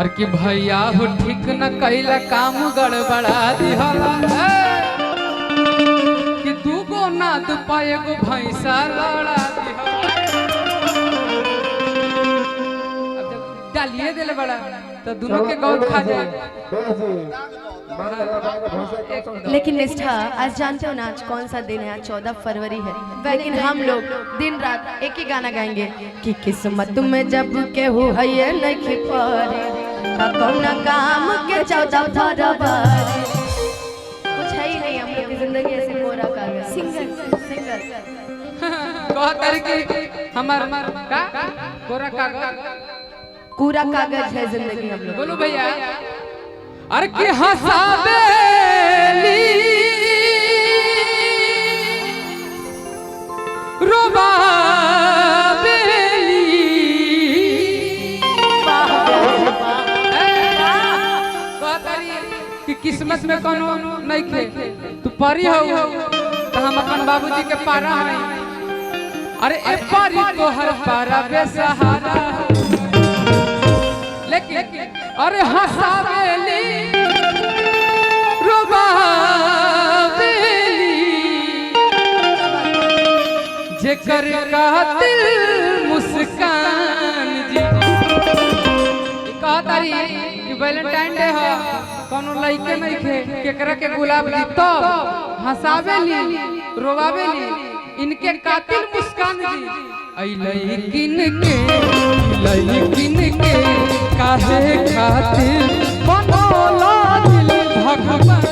और कि भैया हो ठीक न कैला काम गड़बड़ा दिहला कि तू गो ना तू पाए गो भैंसा लड़ा दिहला। अब जब डालिए दिले बड़ा तो दोनों के गौत खा जाए। लेकिन निष्ठा आज जानते हो ना आज कौन सा दिन है? आज 14 फरवरी है। लेकिन हम लोग दिन रात एक ही गाना गाएंगे कि किस्मत में जब के हो है नहीं पारे कौन काम के 14 फरवरी। कुछ है ही नहीं हम लोग की जिंदगी ऐसे कोरा कागज। सिंगर कहतर कि हमार का कोरा कागज पूरा कागज है जिंदगी हम लोग। बोलो भैया अरे कि हंसावेली रोबावेली कि किस्मत में कोनो नहीं खे तू परी हो तो हम अपन बाबूजी के पारा है। अरे ए परी तो हर पारा बेसहारा लेकिन अरे हंसावेली जेकर कातिल मुस्कान जी कहतारी कि वैलेंटाइन डे है कोनो लइके नहीं खे केकरा के गुलाब दी तो हंसावेली रोवावेली इनके कातिल मुस्कान जी आई लइकिन के काहे खातिर बनोला दिल भगवान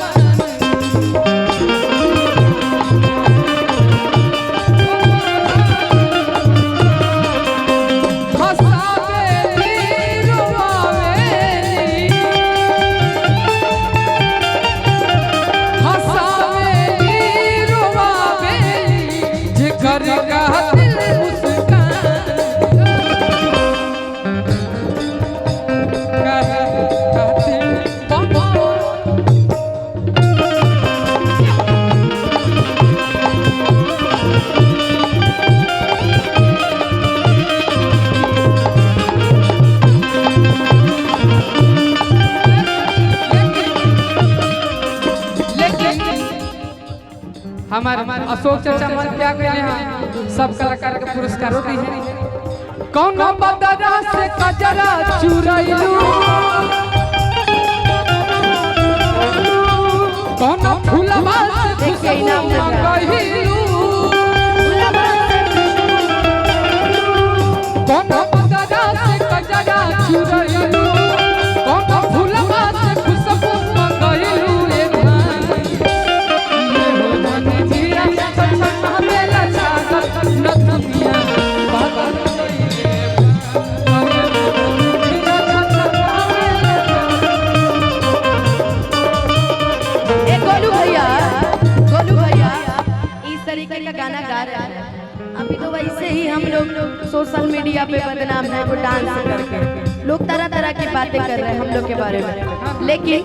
हमारे अशोक चाचा मन क्या कहले हैं सब कलाकार के पुरस्कारों दी है। कौन बदरा से कजरा चुराइलू कौन फूलवा से खुशबू मंगहिलू कौन बदरा से कजरा चुराइलू कौन फूलवा से खुशबू मंगहिलू गाना गा रहे हैं। अभी तो वैसे ही हम लोग सोशल मीडिया पे बदनाम है वो डांस करके लोग तरह तरह की बातें कर रहे हैं हम लोग के बारे में। लेकिन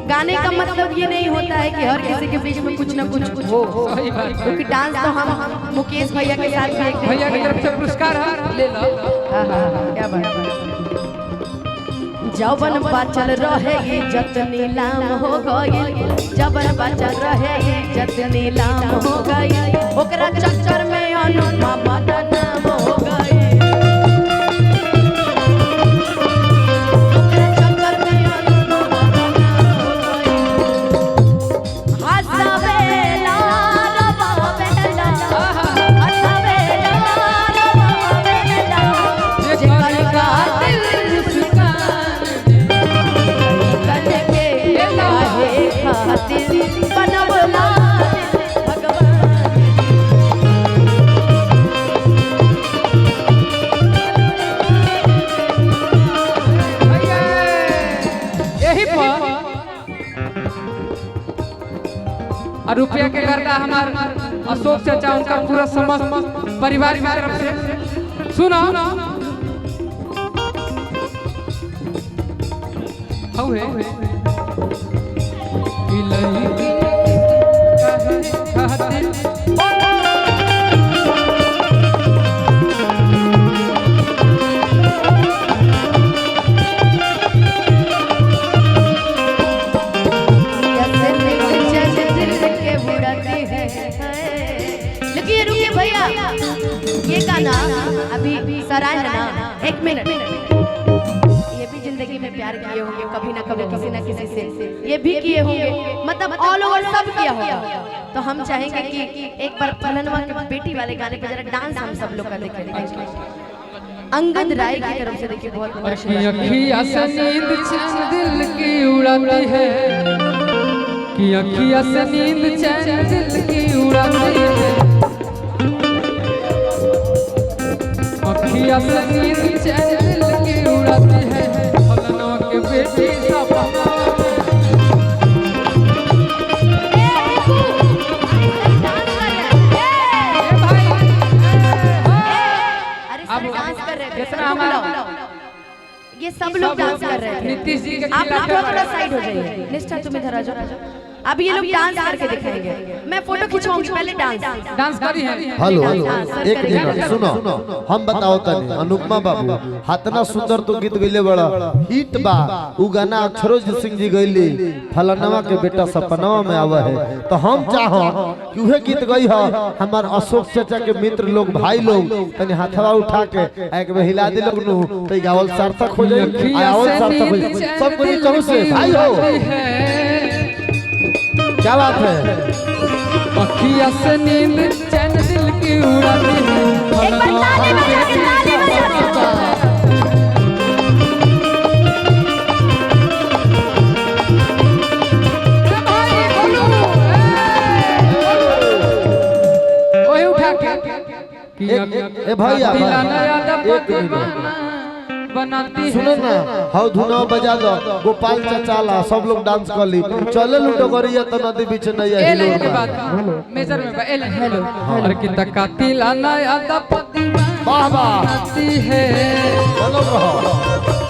गाने का मतलब ये नहीं होता है कि हर किसी के बीच में कुछ ना कुछ हो क्योंकि डांस तो हम मुकेश भैया के साथ भैया की तरफ से पुरस्कार ले लो। क्या बात जवन बाचल रहे इज्जत नीलाम हो गई जवन बाचल रहे इज्जत नीलाम हो गई ओकरा चक्कर में अनुपमा बदनाम हो गई ओकरा चक्कर में अनुपमा बदनाम हो गई हंसावेला रवावेला हंसावेला रवावेला जेकर कातिल रुपया के गर्दा हमार अशोक चाचा उनका पूरा समस्त परिवार की तरफ से सुनो प्यार किए होंगे कभी ना कभी किसी ना किसी से, ये भी किए होंगे, मतलब ऑल ओवर सब किया होगा। तो हम चाहेंगे कि एक बार फलनवा के बेटी वाले गाने पे जरा डांस हम सब लोग का देखें। अंगद राय की तरफ से देखिए बहुत अखियाँ से नींद चैन दिल की उड़ाती है, कि अखियाँ से नींद चैन दिल की उड़ाती है, अखियाँ से नींद चैन दिल की उड़ाती है, फलनवा के बेटी सपना ये सब लोग डांस कर रहे थे। नीतीश जी के आप खिलाफ थोड़ा साइड हो जाइए। निष्ठा तुम इधर आ जाओ। अब ये लोग डांस करके दिखाएंगे, मैं फोटो खिंचवाऊंगी, पहले डांस करी है। हेलो हेलो एक मिनट सुनो, हम बताओ तनी अनुपमा बाबू हातना सुंदर तो गीत गइले बड़ा हिट बा, उ गाना अक्षरोज सिंह जी गइली फलनवा के बेटा सपनवा में आवा है, तो हम चाहो कि उहे गीत गई ह हमार अशोक चाचा के मित्र लोग भाई लोग तनी हाथवा उठा के एक बार हिला दे लोग नु तो गावल सार्थक हो जाई, आवल सार्थक हो जाई, सब कोई कहू से भाई हो क्या बात है। अखियाँ से नींद चैन दिल की उड़ाती है, एक बार ताली बजा के ओए उठा के ए भैया दिलाना याद बनाती सुनो ना हाउ धुना बजा दो गोपाल चचाला सब लोग डांस कर ली चले लूटो करिया तो नदी बीच नहीं है एले के बाद मेजर में एले हेलो और कि तकाती लाना याद पति वाह वाह बनाती है चलो रहो